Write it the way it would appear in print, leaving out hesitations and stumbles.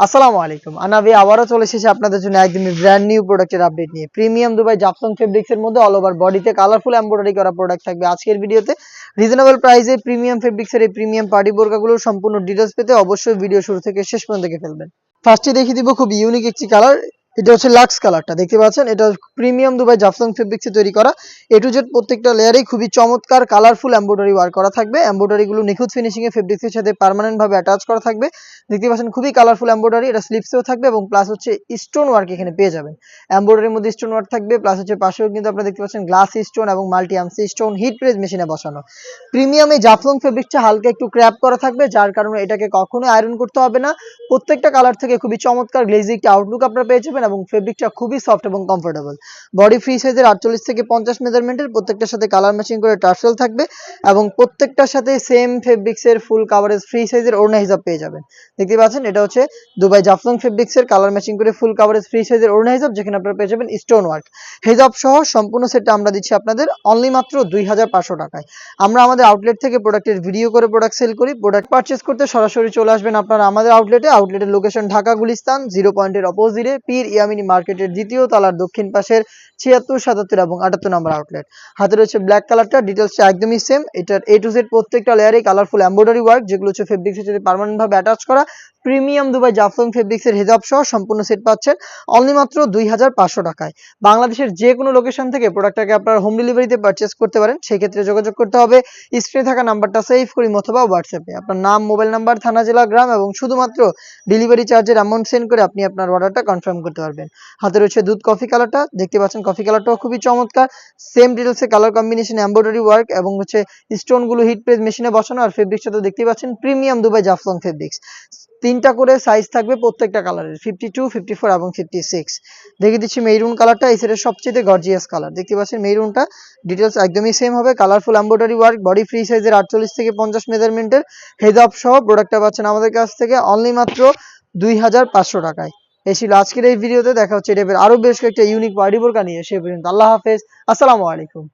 আসসালামু আলাইকুম। আনাবি আবারও চলে এসেছি আপনাদের জন্য একদমই ব্র্যান্ড নিউ প্রোডাক্টের আপডেট নিয়ে। প্রিমিয়াম দুবাই জাফলং ফেব্রিক্স এর মধ্যে অল ওভার বডিতে কালারফুল এমব্রয়ডারি করা প্রোডাক্ট থাকবে আজকের ভিডিওতে। রিজনেবল প্রাইসে প্রিমিয়াম ফেব্রিক্স এর এই প্রিমিয়াম পার্টি বোরকাগুলোর সম্পূর্ণ ডিটেইলস পেতে অবশ্যই ভিডিও শুরু থেকে শেষ পর্যন্ত দেখে ফেলবেন। ফার্স্টে দেখিয়ে দিব খুব ইউনিক একটি কালার। এটা হচ্ছে লাক্স কালারটা দেখতে পাচ্ছেন। এটা প্রিমিয়াম দুবাই জাফলং ফেব্রিক্সে তৈরি করা। এ টু জেড প্রত্যেকটা লেয়ারেই খুবই চমৎকার কালারফুল এমব্রয়ডারি ওয়ার্ক করা থাকবে। এমব্রয়ডারিগুলো নিখুঁত ফিনিশিং এ ফেব্রিক্সের সাথে পার্মানেন্ট ভাবে অ্যাটাচ করা থাকবে। দেখতে পাচ্ছেন খুবই কালারফুল এমব্রয়ডারি। এটা স্লিপসেও থাকবে এবং প্লাস হচ্ছে স্টোন ওয়ার্ক এখানে পেয়ে যাবেন। এমব্রয়ডারির মধ্যে স্টোন ওয়ার্ক থাকবে, প্লাস হচ্ছে পাশেও কিন্তু আপনারা দেখতে পাচ্ছেন গ্লাস স্টোন এবং মাল্টি আর্মসি স্টোন হিট প্রেস মেশিনে বসানো। প্রিমিয়াম এই জাফলং ফেব্রিকটা হালকা একটু ক্র্যাপ করা থাকবে, যার কারণে এটাকে কখনোই আয়রন করতে হবে না। প্রত্যেকটা কালার থেকে খুবই চমৎকার গ্লেজি একটা আউটলুক আপনারা পেয়ে যাবেন এবং ফেব্রিকটা খুবই সফট এবং কমফোর্টেবল। বডি ফ্রি সাইজের 48 থেকে 50 মেজারমেন্টের, প্রত্যেকটার সাথে কালার ম্যাচিং করে টার্সেল থাকবে এবং প্রত্যেকটার সাথে সেম ফেব্রিক্সের ফুল কাভারেজ ফ্রি সাইজের ওড়না হিসাব পেয়ে যাবেন। দেখতে পাচ্ছেন এটা হচ্ছে দুবাই জাফলং ফেব্রিক্সের কালার ম্যাচিং করে ফুল কাভারেজ ফ্রি সাইজের ওড়না হিসাব, যেখানে আপনারা পেয়ে যাবেন স্টোন ওয়ার্ক হিজাব সহ সম্পূর্ণ সেটটা আমরা দিচ্ছি আপনাদের অনলি মাত্র 2500 টাকায়। আমরা আমাদের আউটলেট থেকে প্রোডাক্টের ভিডিও করে প্রোডাক্ট সেল করি। প্রোডাক্ট পারচেজ করতে সরাসরি চলে আসবেন আপনারা আমাদের আউটলেটে। আউটলেটের লোকেশন ঢাকা গুলিস্তান 0 পয়েন্টের অপোজিটে পীর ইয়ামিনী মার্কেটের দ্বিতীয় তলার দক্ষিণ পাশের 76, 77 এবং 78 নম্বর আউটলেট। হাতে রয়েছে ব্ল্যাক কালারটা, ডিটেলসটা একদমই সেম। এটার এ টু জেড প্রত্যেকটা লেয়ারে কালারফুল এমব্রয়ডারি ওয়ার্ক, যেগুলো হচ্ছে ফেব্রিক্সের সাথে পার্মানেন্ট ভাবে অ্যাটাচ করা। প্রিমিয়াম দুবাই জাফলং ফেব্রিক্সের হিজাব সহ সম্পূর্ণ সেট পাচ্ছেন অনলি মাত্র 2500 টাকায়। বাংলাদেশের যে কোনো লোকেশন থেকে প্রোডাক্টটাকে আপনারা হোম ডেলিভারিতে পারচেজ করতে পারেন। সেক্ষেত্রে যোগাযোগ করতে হবে স্ক্রিনে থাকা নাম্বারটা সেভ করি অথবা হোয়াটসঅ্যাপে আপনার নাম, মোবাইল নাম্বার, থানা, জেলা, গ্রাম এবং শুধুমাত্র ডেলিভারি চার্জের অ্যামাউন্ট সেন্ড করে আপনি আপনার অর্ডারটা কনফার্ম করতে পারবেন। হাতে রয়েছে দুধ কফি কালারটা, দেখতে পাচ্ছেন কফি কালারটাও খুবই চমৎকার। সেম ডিটেলসে কালার কম্বিনেশন, এমব্রয়ডারি ওয়ার্ক এবং হচ্ছে স্টোনগুলো হিট প্রেস মেশিনে বসানো। আর ফেব্রিক্সটা তো দেখতেই পাচ্ছেন প্রিমিয়াম দুবাই জাফলং ফেব্রিক্স। 3টা করে সাইজ থাকবে প্রত্যেকটা কালারের, 52, 54 এবং 56। দেখিয়ে দিচ্ছি মেরুন কালারটা, এই সেটের সবচেয়ে গর্জিয়াস কালার। দেখতে পাচ্ছেন মেরুনটা, ডিটেলস একদমই সেম হবে। Colourful embroidery work, body free সাইজের 48 থেকে 50 মেজারমেন্টের হেজাব সহ প্রোডাক্টটা পাচ্ছেন আমাদের কাছ থেকে অনলি মাত্র 2500 টাকায়। এই ছিল আজকের এই ভিডিওতে। দেখা হচ্ছে এটা আরো বেশ কয়েকটা ইউনিক পার্টি বোরকা নিয়ে। সে পর্যন্ত আল্লাহ হাফেজ, আসসালামু আলাইকুম।